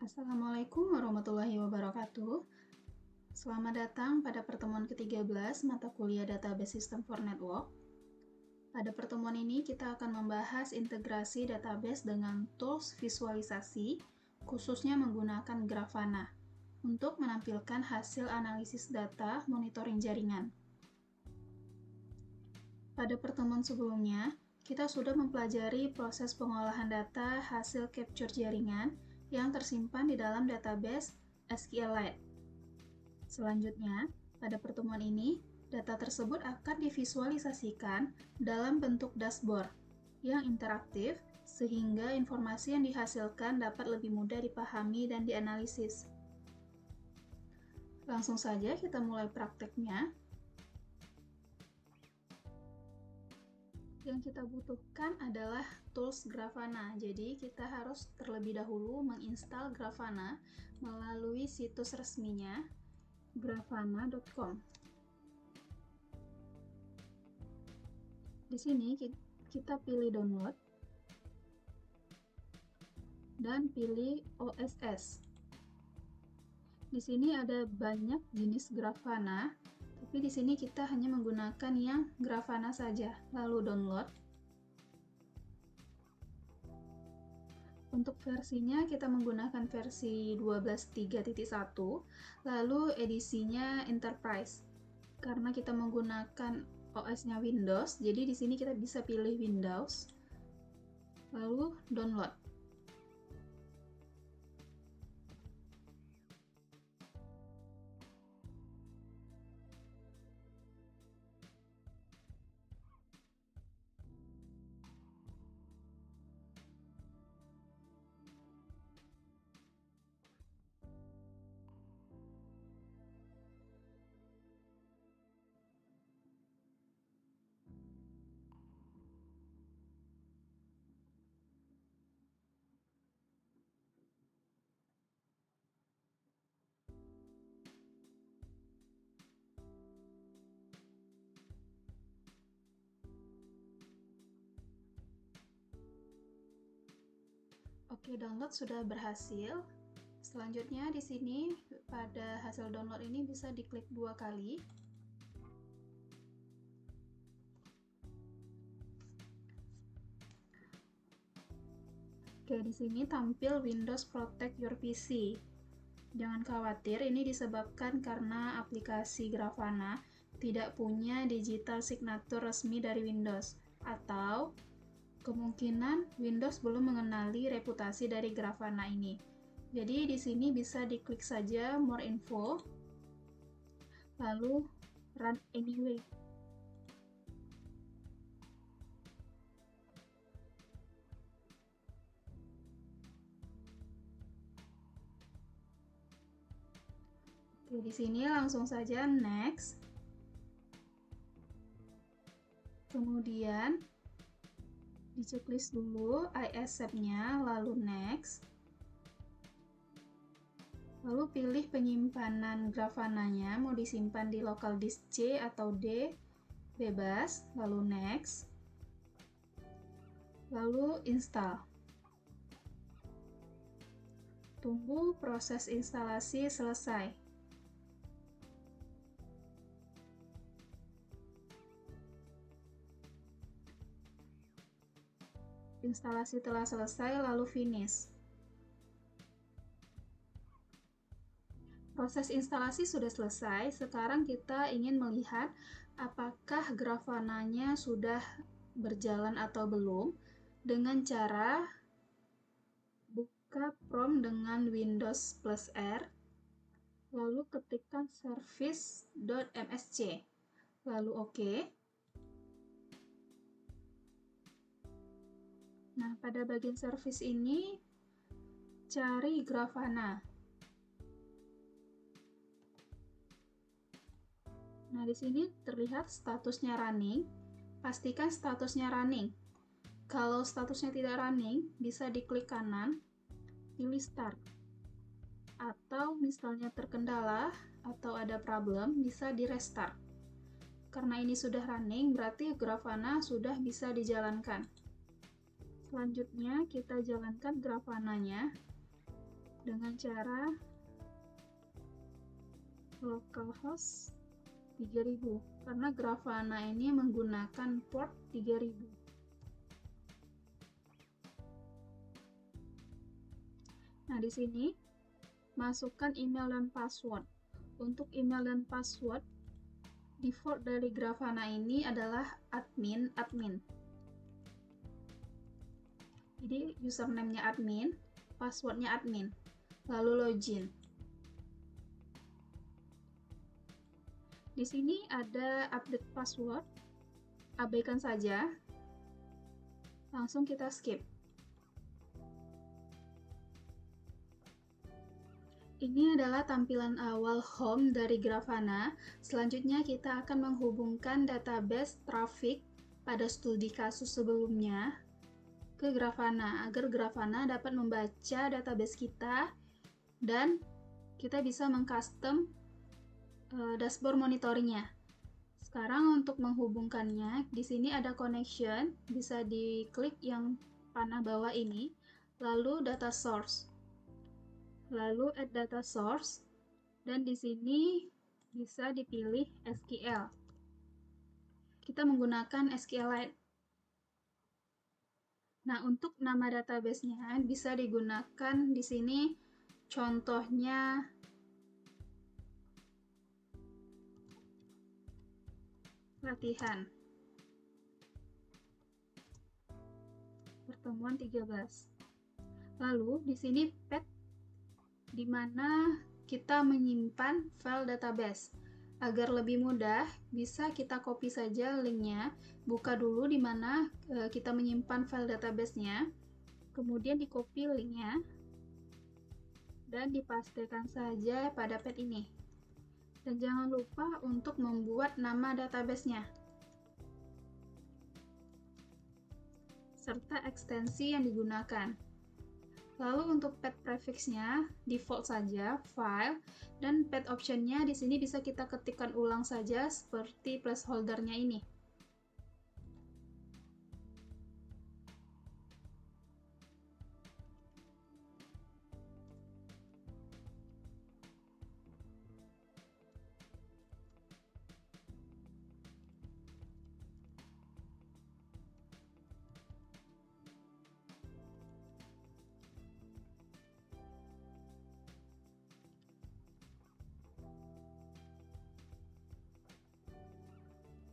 Assalamualaikum warahmatullahi wabarakatuh. Selamat datang pada pertemuan ke-13 mata kuliah Database System for Network. Pada pertemuan ini kita akan membahas integrasi database dengan tools visualisasi, khususnya menggunakan Grafana, untuk menampilkan hasil analisis data monitoring jaringan. Pada pertemuan sebelumnya, kita sudah mempelajari proses pengolahan data hasil capture jaringan yang tersimpan di dalam database SQLite. Selanjutnya, pada pertemuan ini, data tersebut akan divisualisasikan dalam bentuk dashboard yang interaktif sehingga informasi yang dihasilkan dapat lebih mudah dipahami dan dianalisis. Langsung saja kita mulai prakteknya. Yang kita butuhkan adalah tools Grafana. Jadi kita harus terlebih dahulu menginstal Grafana melalui situs resminya grafana.com. Di sini kita pilih download dan pilih OSS. Di sini ada banyak jenis Grafana, tapi di sini kita hanya menggunakan yang Grafana saja. Lalu download. Untuk versinya kita menggunakan versi 12.3.1, lalu edisinya Enterprise. Karena kita menggunakan OS-nya Windows, jadi di sini kita bisa pilih Windows. Lalu download. Oke, download sudah berhasil. Selanjutnya di sini pada hasil download ini bisa diklik 2 kali. Oke, di sini tampil Windows Protect Your PC. Jangan khawatir, ini disebabkan karena aplikasi Grafana tidak punya digital signature resmi dari Windows, atau kemungkinan Windows belum mengenali reputasi dari Grafana ini. Jadi di sini bisa diklik saja More Info, lalu Run Anyway. Oke, di sini langsung saja Next. Kemudian di checklist dulu I accept-nya, lalu Next. Lalu pilih penyimpanan Grafana-nya, mau disimpan di local disk C atau D, bebas, lalu Next. Lalu install. Tunggu proses instalasi selesai. Instalasi telah selesai, lalu finish. Proses instalasi sudah selesai, sekarang kita ingin melihat apakah Grafana-nya sudah berjalan atau belum dengan cara buka prompt dengan Windows plus R, lalu ketikkan service.msc, lalu OK. Nah, pada bagian service ini, cari Grafana. Nah, di sini terlihat statusnya running. Pastikan statusnya running. Kalau statusnya tidak running, bisa diklik kanan, pilih start. Atau misalnya terkendala atau ada problem, bisa di restart. Karena ini sudah running, berarti Grafana sudah bisa dijalankan. Selanjutnya kita jalankan Grafana-nya dengan cara localhost 3000 karena Grafana ini menggunakan port 3000. Nah, di sini masukkan email dan password. Untuk email dan password, default dari Grafana ini adalah admin. Jadi username-nya admin, passwordnya admin, lalu login. Di sini ada update password, abaikan saja, langsung kita skip. Ini adalah tampilan awal home dari Grafana. Selanjutnya kita akan menghubungkan database traffic pada studi kasus sebelumnya ke Grafana agar Grafana dapat membaca database kita dan kita bisa mengcustom dashboard monitoringnya. Sekarang untuk menghubungkannya, di sini ada connection, bisa diklik yang panah bawah ini, lalu data source. Lalu add data source, dan di sini bisa dipilih SQL. Kita menggunakan SQLite. Nah, untuk nama database-nya bisa digunakan di sini, contohnya latihan. Pertemuan 13. Lalu di sini path di mana kita menyimpan file database. Agar lebih mudah, bisa kita copy saja linknya, buka dulu di mana kita menyimpan file database-nya, kemudian di copy linknya, dan dipastikan saja pada path ini. Dan jangan lupa untuk membuat nama database-nya, serta ekstensi yang digunakan. Lalu untuk path prefix-nya default saja file, dan path option-nya di sini bisa kita ketikkan ulang saja seperti placeholder-nya ini.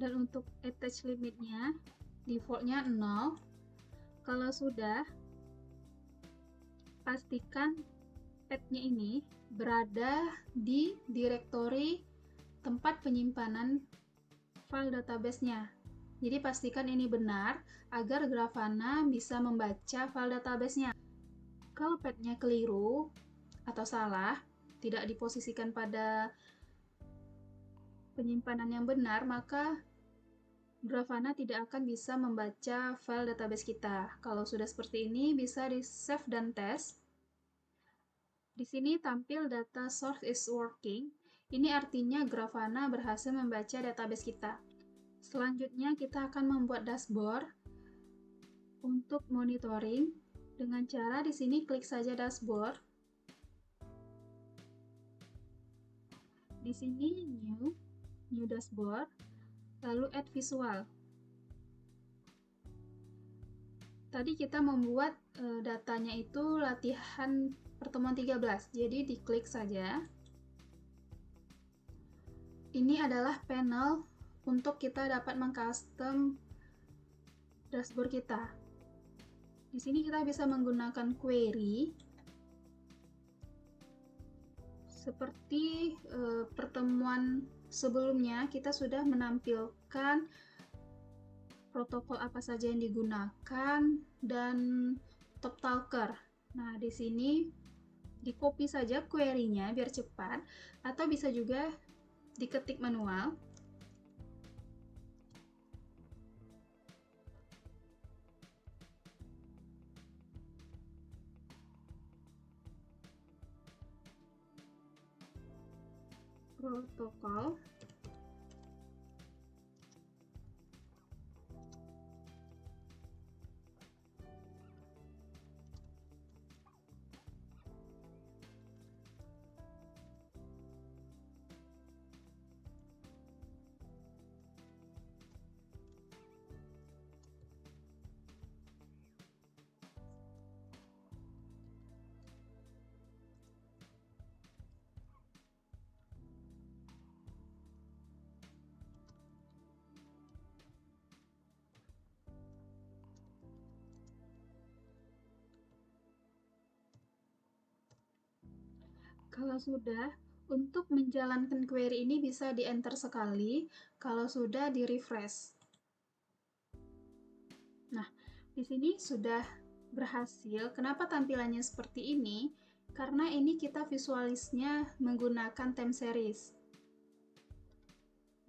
Dan untuk attach limit-nya default-nya 0. Kalau sudah, pastikan path-nya ini berada di direktori tempat penyimpanan file database-nya. Jadi pastikan ini benar agar Grafana bisa membaca file database-nya. Kalau path-nya keliru atau salah, tidak diposisikan pada penyimpanan yang benar, maka Grafana tidak akan bisa membaca file database kita. Kalau sudah seperti ini, bisa di-save dan tes. Di sini tampil data source is working. Ini artinya Grafana berhasil membaca database kita. Selanjutnya, kita akan membuat dashboard untuk monitoring. Dengan cara di sini klik saja dashboard. Di sini new dashboard. Lalu add visual. Tadi kita membuat datanya itu latihan pertemuan 13, jadi diklik saja. Ini adalah panel untuk kita dapat mengcustom dashboard kita. Di sini kita bisa menggunakan query seperti pertemuan sebelumnya, kita sudah menampilkan protokol apa saja yang digunakan dan top talker. Nah, di sini di-copy saja query-nya biar cepat, atau bisa juga diketik manual. Protokol. Kalau sudah, untuk menjalankan query ini bisa di-enter sekali, kalau sudah di-refresh. Nah, di sini sudah berhasil. Kenapa tampilannya seperti ini? Karena ini kita visualisnya menggunakan time series.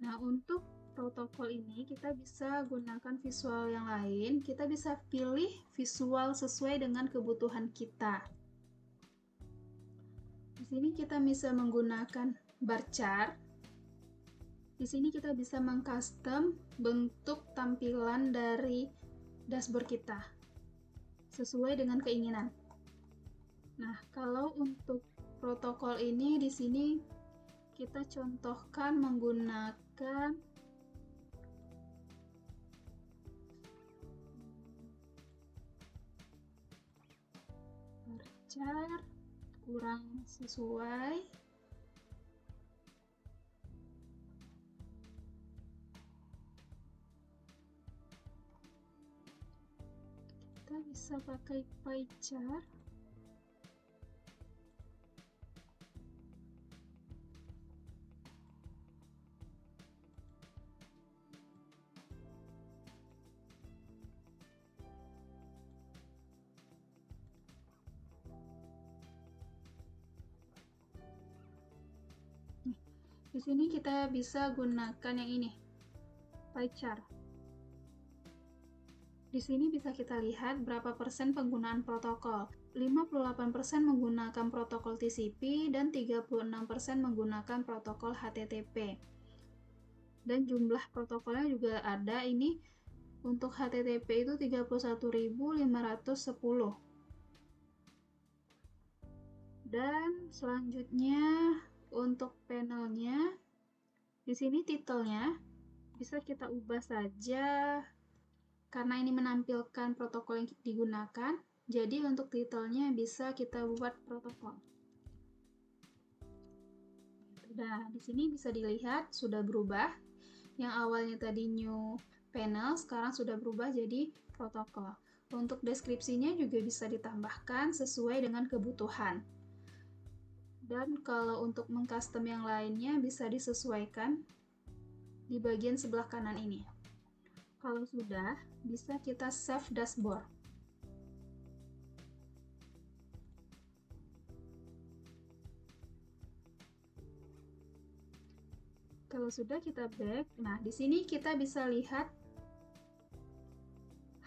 Nah, untuk protokol ini kita bisa gunakan visual yang lain. Kita bisa pilih visual sesuai dengan kebutuhan kita. Di sini kita bisa menggunakan bar chart. Di sini kita bisa mengcustom bentuk tampilan dari dashboard kita sesuai dengan keinginan. Nah, kalau untuk protokol ini di sini kita contohkan menggunakan bar chart, kurang sesuai. Kita bisa pakai pie chart. Di sini kita bisa gunakan yang ini, pie chart. Di sini bisa kita lihat berapa persen penggunaan protokol. 58% menggunakan protokol TCP dan 36% menggunakan protokol HTTP. Dan jumlah protokolnya juga ada ini. Untuk HTTP itu 31.510. Dan selanjutnya untuk panelnya, di sini titelnya bisa kita ubah saja karena ini menampilkan protokol yang digunakan. Jadi untuk titelnya bisa kita buat protokol. Nah, di sini bisa dilihat sudah berubah. Yang awalnya tadi new panel, sekarang sudah berubah jadi protokol. Untuk deskripsinya juga bisa ditambahkan sesuai dengan kebutuhan. Dan kalau untuk mengcustom yang lainnya bisa disesuaikan di bagian sebelah kanan ini. Kalau sudah, bisa kita save dashboard. Kalau sudah kita back, nah di sini kita bisa lihat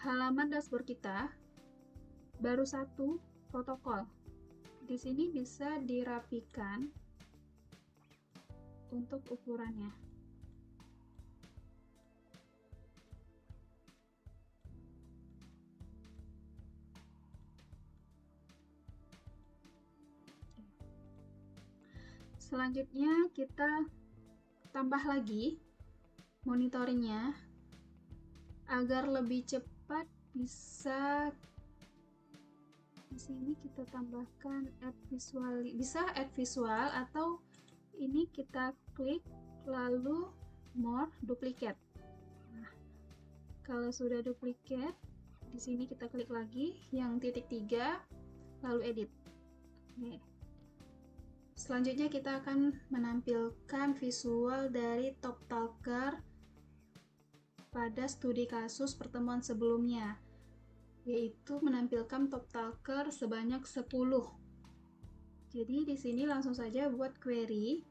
halaman dashboard kita baru satu protokol. Di sini bisa dirapikan untuk ukurannya. Selanjutnya kita tambah lagi monitoringnya agar lebih cepat. Bisa di sini kita tambahkan add visual, bisa add visual atau ini kita klik lalu more duplicate. Nah, kalau sudah duplicate, di sini kita klik lagi yang titik 3 lalu edit. Oke. Selanjutnya kita akan menampilkan visual dari Top Talker pada studi kasus pertemuan sebelumnya, yaitu menampilkan Top Talker sebanyak 10. Jadi di sini langsung saja buat query.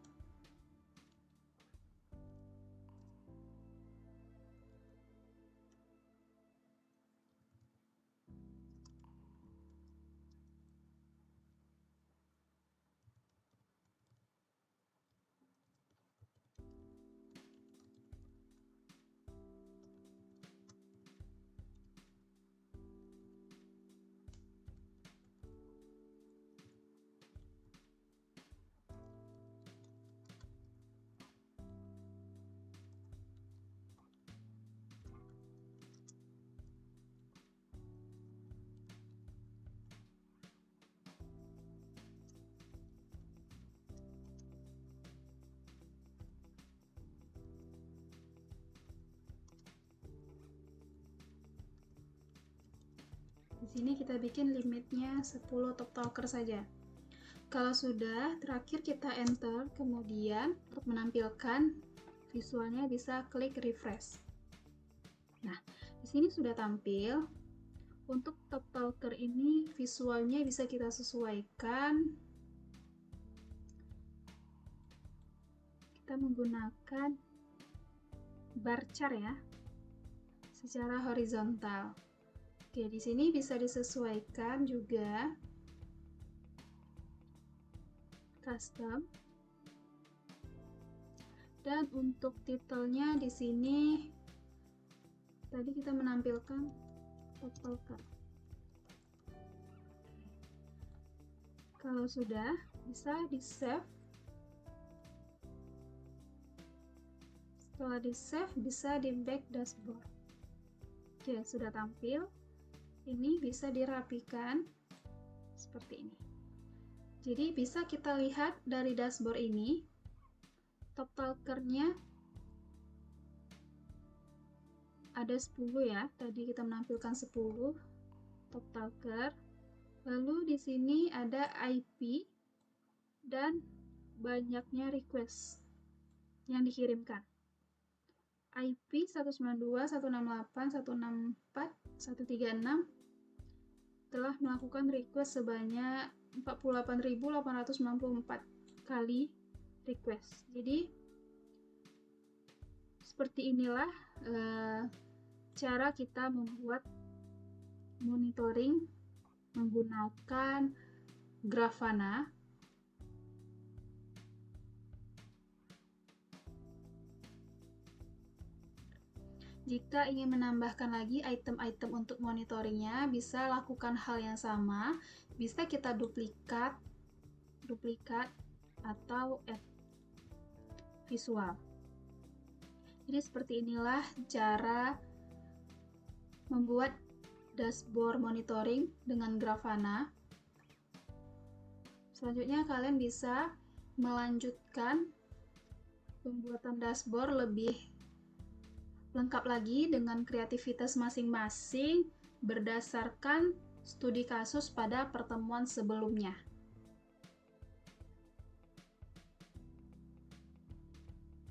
Di sini kita bikin limitnya 10 top talker saja. Kalau sudah, terakhir kita enter, kemudian untuk menampilkan visualnya bisa klik refresh. Nah, di sini sudah tampil. Untuk top talker ini visualnya bisa kita sesuaikan. Kita menggunakan bar chart ya, secara horizontal. Oke, di sini bisa disesuaikan juga. Custom. Dan untuk titelnya di sini tadi kita menampilkan top talker. Kalau sudah, bisa di-save. Setelah di-save, bisa di back dashboard. Oke, sudah tampil. Ini bisa dirapikan seperti ini. Jadi bisa kita lihat dari dashboard ini, top talkernya ada 10 ya. Tadi kita menampilkan 10 top talker. Lalu di sini ada IP dan banyaknya request yang dikirimkan. IP 192, 168, 164, 136 telah melakukan request sebanyak 48.894 kali request. Jadi seperti inilah cara kita membuat monitoring menggunakan Grafana. Jika ingin menambahkan lagi item-item untuk monitoringnya, bisa lakukan hal yang sama. Bisa kita duplikat atau add visual. Jadi seperti inilah cara membuat dashboard monitoring dengan Grafana. Selanjutnya kalian bisa melanjutkan pembuatan dashboard lebih lengkap lagi dengan kreativitas masing-masing berdasarkan studi kasus pada pertemuan sebelumnya.